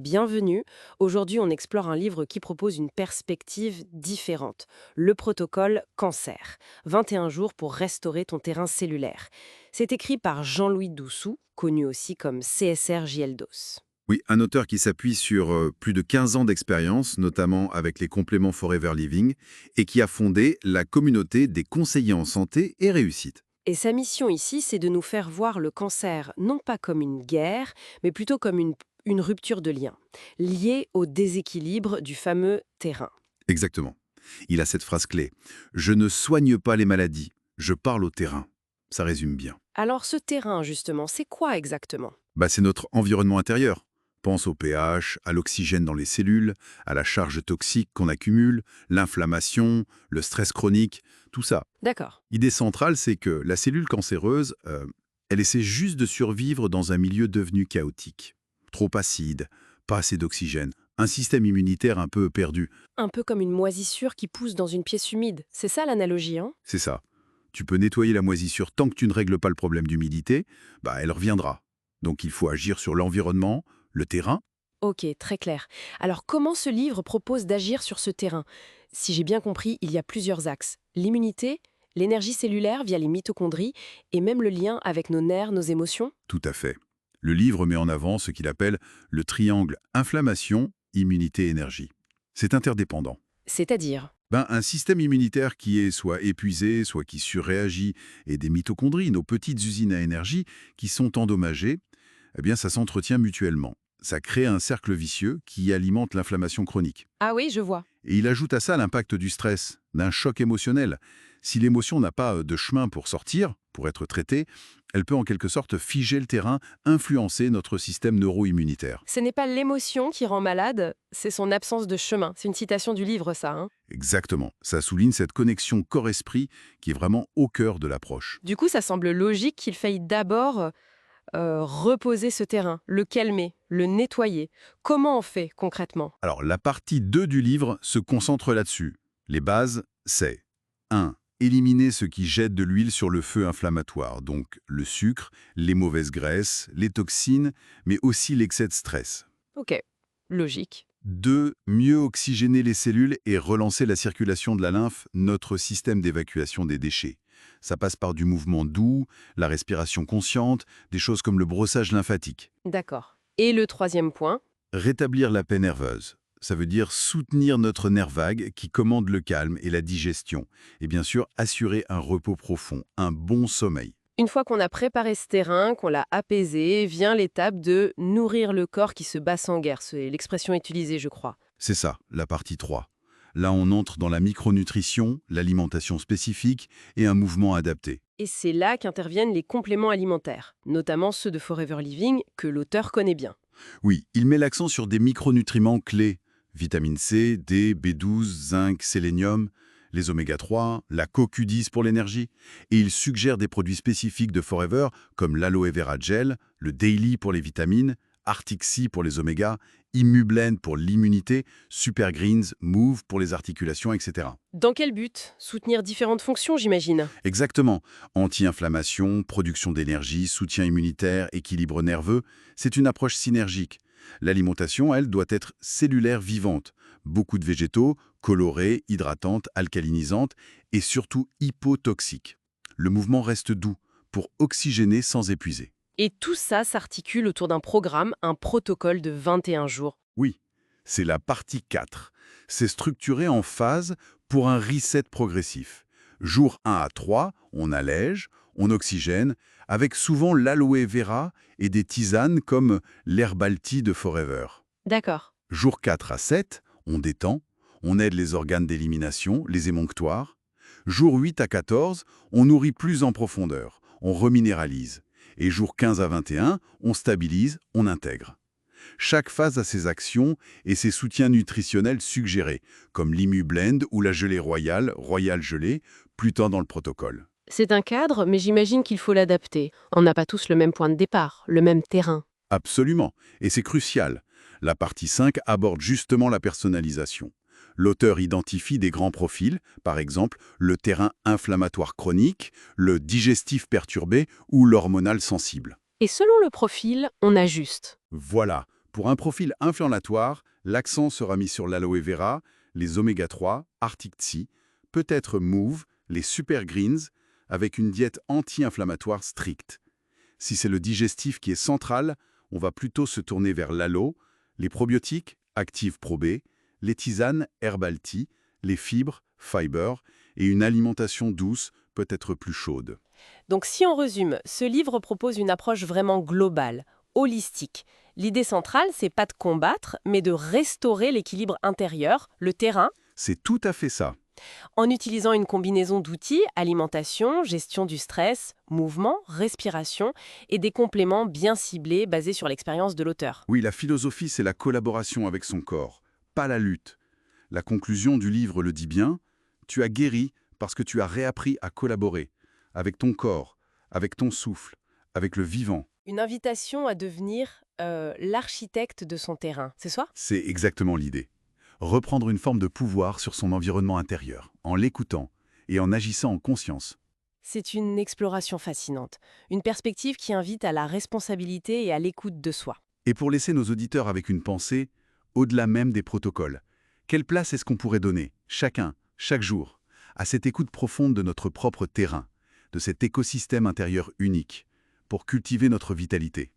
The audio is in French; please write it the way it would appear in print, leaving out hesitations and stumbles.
bienvenue. Aujourd'hui, on explore un livre qui propose une perspective différente. Le protocole cancer. 21 jours pour restaurer ton terrain cellulaire. C'est écrit par Jean-Louis Doussou, connu aussi comme CSR Gieldos. Oui, un auteur qui s'appuie sur plus de 15 ans d'expérience, notamment avec les compléments Forever Living, et qui a fondé la communauté des conseillers en santé et réussite. Et sa mission ici, c'est de nous faire voir le cancer non pas comme une guerre, mais plutôt comme une rupture de lien, liée au déséquilibre du fameux terrain. Exactement. Il a cette phrase clé: «Je ne soigne pas les maladies, je parle au terrain». Ça résume bien. Alors ce terrain, justement, c'est quoi exactement? C'est notre environnement intérieur. Pense au pH, à l'oxygène dans les cellules, à la charge toxique qu'on accumule, l'inflammation, le stress chronique, tout ça. D'accord. L'idée centrale, c'est que la cellule cancéreuse, elle essaie juste de survivre dans un milieu devenu chaotique. Trop acide, pas assez d'oxygène, un système immunitaire un peu perdu. Un peu comme une moisissure qui pousse dans une pièce humide. C'est ça l'analogie, hein? C'est ça. Tu peux nettoyer la moisissure tant que tu ne règles pas le problème d'humidité, elle reviendra. Donc il faut agir sur l'environnement, le terrain. Ok, très clair. Alors comment ce livre propose d'agir sur ce terrain? Si j'ai bien compris, il y a plusieurs axes. L'immunité, l'énergie cellulaire via les mitochondries et même le lien avec nos nerfs, nos émotions? Tout à fait. Le livre met en avant ce qu'il appelle le triangle inflammation, immunité, énergie. C'est interdépendant. C'est-à-dire? Un système immunitaire qui est soit épuisé, soit qui surréagit, et des mitochondries, nos petites usines à énergie, qui sont endommagées, ça s'entretient mutuellement. Ça crée un cercle vicieux qui alimente l'inflammation chronique. Ah oui, je vois. Et il ajoute à ça l'impact du stress, d'un choc émotionnel. Si l'émotion n'a pas de chemin pour sortir, pour être traitée, elle peut en quelque sorte figer le terrain, influencer notre système neuro-immunitaire. Ce n'est pas l'émotion qui rend malade, c'est son absence de chemin. C'est une citation du livre, ça, hein? Exactement. Ça souligne cette connexion corps-esprit qui est vraiment au cœur de l'approche. Du coup, ça semble logique qu'il faille d'abord reposer ce terrain, le calmer, le nettoyer. Comment on fait concrètement? Alors, la partie 2 du livre se concentre là-dessus. Les bases, c'est 1. Éliminer ce qui jette de l'huile sur le feu inflammatoire, donc le sucre, les mauvaises graisses, les toxines, mais aussi l'excès de stress. Ok, logique. 2. Mieux oxygéner les cellules et relancer la circulation de la lymphe, notre système d'évacuation des déchets. Ça passe par du mouvement doux, la respiration consciente, des choses comme le brossage lymphatique. D'accord. Et le troisième point? Rétablir la paix nerveuse. Ça veut dire soutenir notre nerf vague qui commande le calme et la digestion. Et bien sûr, assurer un repos profond, un bon sommeil. Une fois qu'on a préparé ce terrain, qu'on l'a apaisé, vient l'étape de nourrir le corps qui se bat sans guerre. C'est l'expression utilisée, je crois. C'est ça, la partie 3. Là, on entre dans la micronutrition, l'alimentation spécifique et un mouvement adapté. Et c'est là qu'interviennent les compléments alimentaires, notamment ceux de Forever Living, que l'auteur connaît bien. Oui, il met l'accent sur des micronutriments clés. Vitamine C, D, B12, zinc, sélénium, les oméga 3, la CoQ10 pour l'énergie. Et il suggère des produits spécifiques de Forever comme l'aloe vera gel, le Daily pour les vitamines, Arctic Sea pour les oméga, Immublend pour l'immunité, Super Greens, Move pour les articulations, etc. Dans quel but? Soutenir différentes fonctions, j'imagine. Exactement. Anti-inflammation, production d'énergie, soutien immunitaire, équilibre nerveux, c'est une approche synergique. L'alimentation, elle, doit être cellulaire vivante. Beaucoup de végétaux, colorés, hydratantes, alcalinisantes et surtout hypotoxiques. Le mouvement reste doux pour oxygéner sans épuiser. Et tout ça s'articule autour d'un programme, un protocole de 21 jours. Oui, c'est la partie 4. C'est structuré en phases pour un reset progressif. Jour 1 à 3, on allège, on oxygène, avec souvent l'aloe vera et des tisanes comme l'herbalti de Forever. D'accord. Jour 4 à 7, on détend, on aide les organes d'élimination, les émonctoires. Jour 8 à 14, on nourrit plus en profondeur, on reminéralise. Et jour 15 à 21, on stabilise, on intègre. Chaque phase a ses actions et ses soutiens nutritionnels suggérés, comme l'Immublend ou la gelée royale, royale gelée, plus tard dans le protocole. C'est un cadre, mais j'imagine qu'il faut l'adapter. On n'a pas tous le même point de départ, le même terrain. Absolument, et c'est crucial. La partie 5 aborde justement la personnalisation. L'auteur identifie des grands profils, par exemple le terrain inflammatoire chronique, le digestif perturbé ou l'hormonal sensible. Et selon le profil, on ajuste. Voilà, Pour un profil inflammatoire, l'accent sera mis sur l'aloe vera, les oméga 3, Arctic Sea, peut-être Move, les super greens, avec une diète anti-inflammatoire stricte. Si c'est le digestif qui est central, on va plutôt se tourner vers l'aloe, les probiotiques, Active Pro B, les tisanes, Herbal Tea, les fibres, Fiber, et une alimentation douce, peut-être plus chaude. Donc si on résume, ce livre propose une approche vraiment globale, holistique. L'idée centrale, c'est pas de combattre, mais de restaurer l'équilibre intérieur, le terrain, C'est tout à fait ça. en utilisant une combinaison d'outils, alimentation, gestion du stress, mouvement, respiration, et des compléments bien ciblés basés sur l'expérience de l'auteur. Oui, la philosophie, c'est la collaboration avec son corps, pas la lutte. La conclusion du livre le dit bien, tu as guéri parce que tu as réappris à collaborer, avec ton corps, avec ton souffle, avec le vivant. Une invitation à devenir l'architecte de son terrain, c'est ça? C'est exactement l'idée. Reprendre une forme de pouvoir sur son environnement intérieur, en l'écoutant et en agissant en conscience. C'est une exploration fascinante, une perspective qui invite à la responsabilité et à l'écoute de soi. Et pour laisser nos auditeurs avec une pensée, au-delà même des protocoles, quelle place est-ce qu'on pourrait donner, chacun, chaque jour, à cette écoute profonde de notre propre terrain, de cet écosystème intérieur unique, pour cultiver notre vitalité?